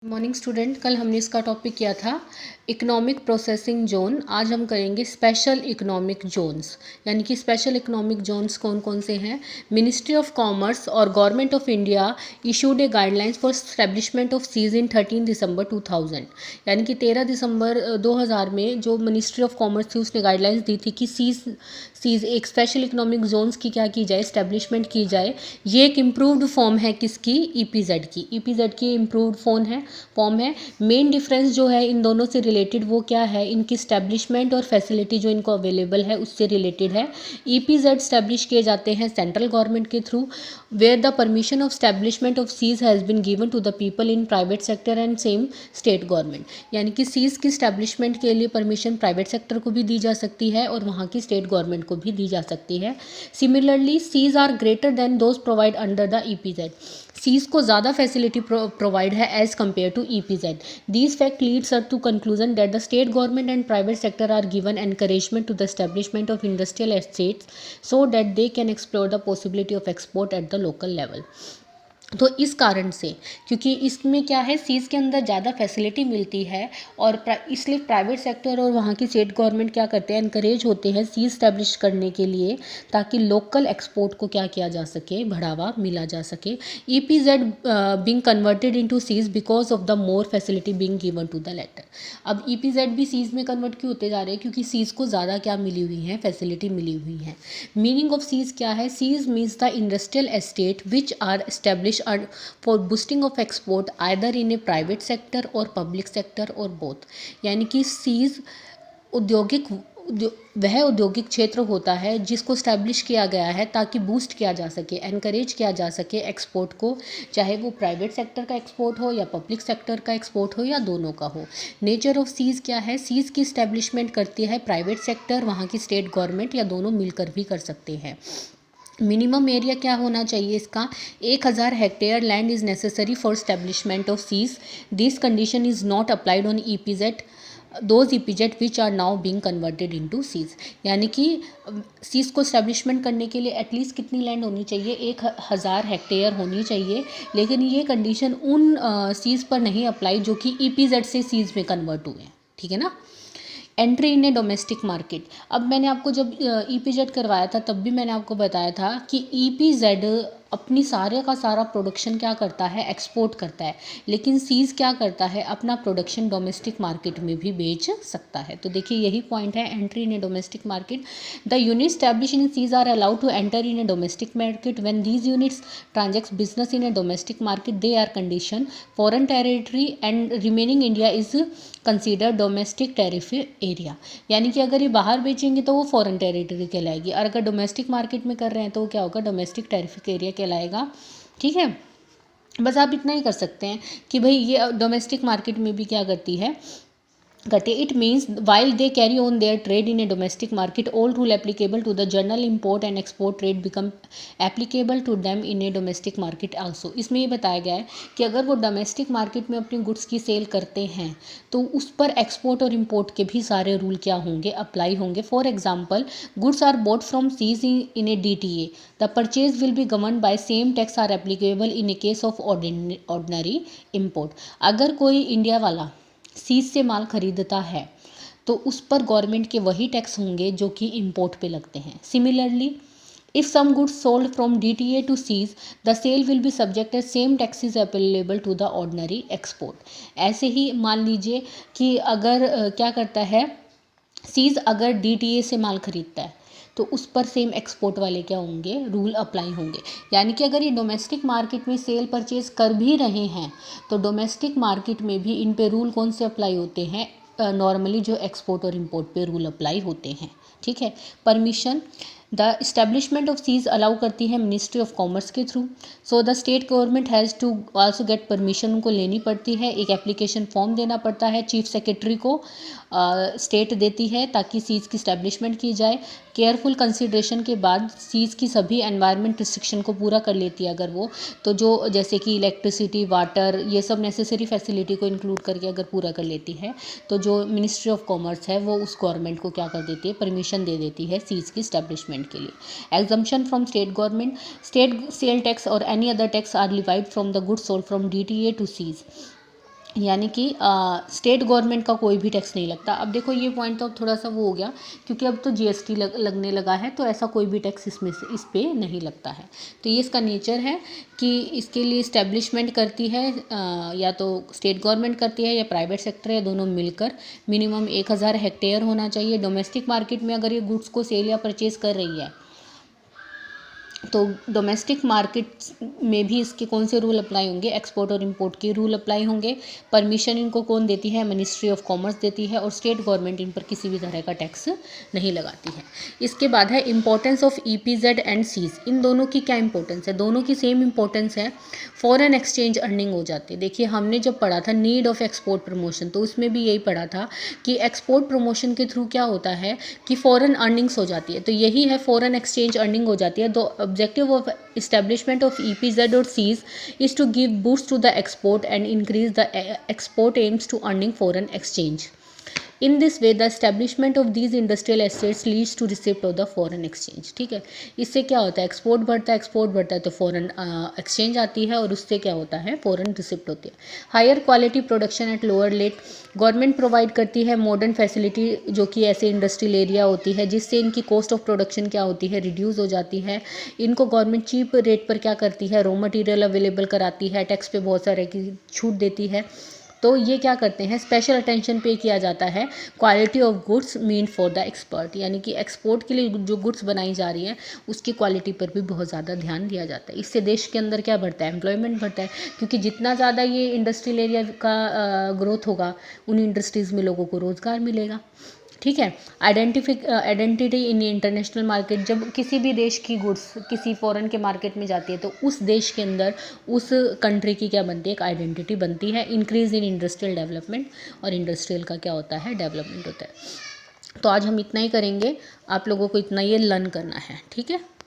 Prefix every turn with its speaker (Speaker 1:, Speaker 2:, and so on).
Speaker 1: Morning student, कल हमने इसका टॉपिक किया था इकोनॉमिक प्रोसेसिंग जोन। आज हम करेंगे स्पेशल इकोनॉमिक जोन्स। यानी कि स्पेशल इकोनॉमिक जोन्स कौन कौन से हैं। मिनिस्ट्री ऑफ कॉमर्स और government of India issued a guidelines for establishment of SEZ in 13 दिसंबर 2000। यानी कि 13 दिसंबर 2000 में जो मिनिस्ट्री ऑफ कॉमर्स थी उसने गाइडलाइंस दी थी कि सीज एक स्पेशल इकोनॉमिक जोन्स की क्या की जाए, एस्टेब्लिशमेंट की जाए। ये एक इम्प्रूव्ड फॉर्म है किसकी, ईपीजेड की। ईपीजेड की इम्प्रूव्ड फॉर्म है। मेन डिफरेंस जो है इन दोनों से रिलेटेड वो क्या है, इनकी स्टैब्लिशमेंट और फैसिलिटी जो इनको अवेलेबल है उससे रिलेटेड है। ईपीजेड स्टैब्लिश किए जाते हैं सेंट्रल गवर्नमेंट के through, where the permission of establishment of SEZ has been given to the people in private sector and same state government. यानी कि सीज की स्टैब्लिशमेंट के लिए परमिशन प्राइवेट सेक्टर को भी दी जा सकती है और वहाँ की स्टेट गवर्नमेंट को भी दी जा सकती है। Similarly SEZ are greater than those provide under the EPZ. SEZ को ज़्यादा फैसिलिटी प्रोवाइड है as compare to EPZ. These fact leads us to conclusion that the state government and private sector are given encouragement to the establishment of industrial estates so that they can explore the possibility of export at the local level. तो इस कारण से, क्योंकि इसमें क्या है, seize के अंदर ज़्यादा फैसिलिटी मिलती है और इसलिए प्राइवेट सेक्टर और वहाँ की स्टेट गवर्नमेंट क्या करते हैं, इनकरेज होते हैं सीज स्टैब्लिश करने के लिए, ताकि लोकल एक्सपोर्ट को क्या किया जा सके, बढ़ावा मिला जा सके। EPZ being converted into SEZ because of the more facility being given to the latter. अब ईपीजेड भी सीज में कन्वर्ट क्यों होते जा रहे हैं, क्योंकि सीज को ज़्यादा क्या मिली हुई है, फैसिलिटी मिली हुई है। मीनिंग ऑफ सीज क्या है, SEZ means the industrial estate which are establish for boosting of export either in a private sector or public sector or both। यानी कि सीज वह औद्योगिक क्षेत्र होता है जिसको स्टैब्लिश किया गया है ताकि बूस्ट किया जा सके, एनकरेज किया जा सके एक्सपोर्ट को, चाहे वो प्राइवेट सेक्टर का एक्सपोर्ट हो या पब्लिक सेक्टर का एक्सपोर्ट हो या दोनों का हो। नेचर ऑफ सीज क्या है, सीज की स्टैब्लिशमेंट करती है प्राइवेट सेक्टर, वहाँ की स्टेट गवर्नमेंट या दोनों मिलकर भी कर सकते हैं। मिनिमम एरिया क्या होना चाहिए इसका, 1000 hectare land is necessary for establishment of SEZ. This condition is not applied on EPZ those EPZ which are now being converted into SEZ. यानी कि सीज को स्टैब्लिशमेंट करने के लिए एटलीस्ट कितनी लैंड होनी चाहिए, 1000 हेक्टेयर होनी चाहिए। लेकिन ये कंडीशन उन सीज पर नहीं अप्लाई जो कि ईपीजेड से सीज में कन्वर्ट हुए हैं, ठीक है ना। Entry in a domestic market. अब मैंने आपको जब ईपीजेड करवाया था तब भी मैंने आपको बताया था कि ईपीजेड अपनी सारे का सारा प्रोडक्शन क्या करता है, एक्सपोर्ट करता है, लेकिन सीज क्या करता है, अपना प्रोडक्शन डोमेस्टिक मार्केट में भी बेच सकता है। तो देखिए यही पॉइंट है, entry in a domestic market. The unit establish in SEZ are allowed to enter in a domestic market when these units transact business in a domestic market they are condition foreign territory and remaining India is consider domestic tariff area. यानी कि अगर ये बाहर बेचेंगे तो वो foreign territory कहलाएगी, और अगर डोमेस्टिक मार्केट में कर रहे हैं तो वो क्या होगा, डोमेस्टिक टेरिफिक एरिया कहलाएगा। ठीक है, बस आप इतना ही कर सकते हैं कि भाई ये डोमेस्टिक मार्केट में भी क्या करती है, it means while they carry on their trade in a domestic market all rule applicable to the general import and export trade become applicable to them in a domestic market also. इसमें ये बताया गया है कि अगर वो domestic market में अपनी गुड्स की सेल करते हैं तो उस पर एक्सपोर्ट और इम्पोर्ट के भी सारे रूल क्या होंगे, अप्लाई होंगे। For example, goods are bought from SEZ in a DTA, the purchase will be govern by same tax are applicable in a case of ordinary import. अगर कोई इंडिया वाला सीज से माल खरीदता है तो उस पर गवर्नमेंट के वही टैक्स होंगे जो कि इंपोर्ट पे लगते हैं। Similarly, if some goods sold from DTA to SEZ, the sale will be subjected same taxes available to the ordinary export. ऐसे ही मान लीजिए कि अगर क्या करता है, सीज अगर DTA से माल खरीदता है तो उस पर सेम एक्सपोर्ट वाले क्या होंगे, रूल अप्लाई होंगे। यानी कि अगर ये डोमेस्टिक मार्केट में सेल परचेज कर भी रहे हैं तो डोमेस्टिक मार्केट में भी इन पे रूल कौन से अप्लाई होते हैं, नॉर्मली जो एक्सपोर्ट और इंपोर्ट पे रूल अप्लाई होते हैं। ठीक है, permission the establishment of SEZ allow करती है मिनिस्ट्री ऑफ कॉमर्स के through. So the state government has to also get permission, उनको लेनी पड़ती है, एक एप्लीकेशन फॉर्म देना पड़ता है, चीफ सेक्रेटरी को स्टेट देती है ताकि सीज की इस्टेब्लिशमेंट की जाए। केयरफुल कंसिडरेशन के बाद सीज की सभी एनवायरनमेंट रिस्ट्रिक्शन को पूरा कर लेती है अगर वो, तो जो जैसे कि इलेक्ट्रिसिटी, वाटर, ये सब नेसेसरी फैसिलिटी को इंक्लूड करके अगर पूरा कर लेती है तो जो मिनिस्ट्री ऑफ कॉमर्स है वो उस गवर्नमेंट को क्या कर देती है, परमिशन दे देती है सीज की इस्टेब्लिशमेंट के लिए। Exemption from state government, state sale tax और any other tax are levied from the goods sold from DTA to SEZ. यानी कि स्टेट गवर्नमेंट का कोई भी टैक्स नहीं लगता। अब देखो ये पॉइंट तो अब थोड़ा सा वो हो गया, क्योंकि अब तो जीएसटी लगने लगा है, तो ऐसा कोई भी टैक्स इसमें से इस पे नहीं लगता है। तो ये इसका नेचर है कि इसके लिए इस्टेब्लिशमेंट करती है या तो स्टेट गवर्नमेंट करती है या प्राइवेट सेक्टर, या दोनों मिलकर। मिनिमम 1000 हेक्टेयर होना चाहिए। डोमेस्टिक मार्केट में अगर ये गुड्स को सेल या परचेज कर रही है, तो डोमेस्टिक मार्केट में भी इसके कौन से रूल अप्लाई होंगे? एक्सपोर्ट और इंपोर्ट के रूल अप्लाई होंगे। परमिशन इनको कौन देती है? मिनिस्ट्री ऑफ कॉमर्स देती है, और स्टेट गवर्नमेंट इन पर किसी भी तरह का टैक्स नहीं लगाती है। इसके बाद है इंपॉर्टेंस ऑफ ईपीजेड एंड सीज। इन दोनों की क्या इंपॉर्टेंस है? दोनों की सेम इंपॉर्टेंस है। फॉरेन एक्सचेंज अर्निंग हो जाती है। देखिए हमने जब पढ़ा था नीड ऑफ एक्सपोर्ट प्रमोशन, तो उसमें भी यही पढ़ा था कि एक्सपोर्ट प्रमोशन के थ्रू क्या होता है कि फॉरेन अर्निंग्स हो जाती है। तो यही है, फॉरेन एक्सचेंज अर्निंग हो जाती है। तो objective of establishment of EPZ or Cs is to give boost to the export and increase the export aims to earning foreign exchange. In this way the establishment of these industrial assets leads to receipt of the foreign exchange। ठीक है, इससे क्या होता है? Export बढ़ता है तो foreign exchange आती है, और उससे क्या होता है? फॉरेन रिसिप्ट होती है। Higher quality production at lower rate. Government provide करती है मॉडर्न फैसिलिटी, जो कि ऐसे इंडस्ट्रियल एरिया होती है जिससे इनकी कॉस्ट ऑफ प्रोडक्शन क्या होती है? रिड्यूस हो जाती है। इनको गवर्नमेंट चीप रेट पर क्या करती है? रॉ मटेरियल अवेलेबल कराती है, टैक्स पे बहुत सारे की छूट देती है। तो ये क्या करते हैं? स्पेशल अटेंशन पे किया जाता है quality of goods mean for the export, यानी कि एक्सपोर्ट के लिए जो गुड्स बनाई जा रही हैं उसकी क्वालिटी पर भी बहुत ज़्यादा ध्यान दिया जाता है। इससे देश के अंदर क्या बढ़ता है? एम्प्लॉयमेंट बढ़ता है, क्योंकि जितना ज़्यादा ये इंडस्ट्रियल एरिया का ग्रोथ होगा, उन इंडस्ट्रीज़ में लोगों को रोज़गार मिलेगा। ठीक है। Identity in international market. जब किसी भी देश की गुड्स किसी फॉरेन के मार्केट में जाती है, तो उस देश के अंदर उस कंट्री की क्या बनती है? एक आइडेंटिटी बनती है। इंक्रीज इन इंडस्ट्रियल डेवलपमेंट, और इंडस्ट्रियल का क्या होता है? डेवलपमेंट होता है। तो आज हम इतना ही करेंगे, आप लोगों को इतना ये लर्न करना है। ठीक है।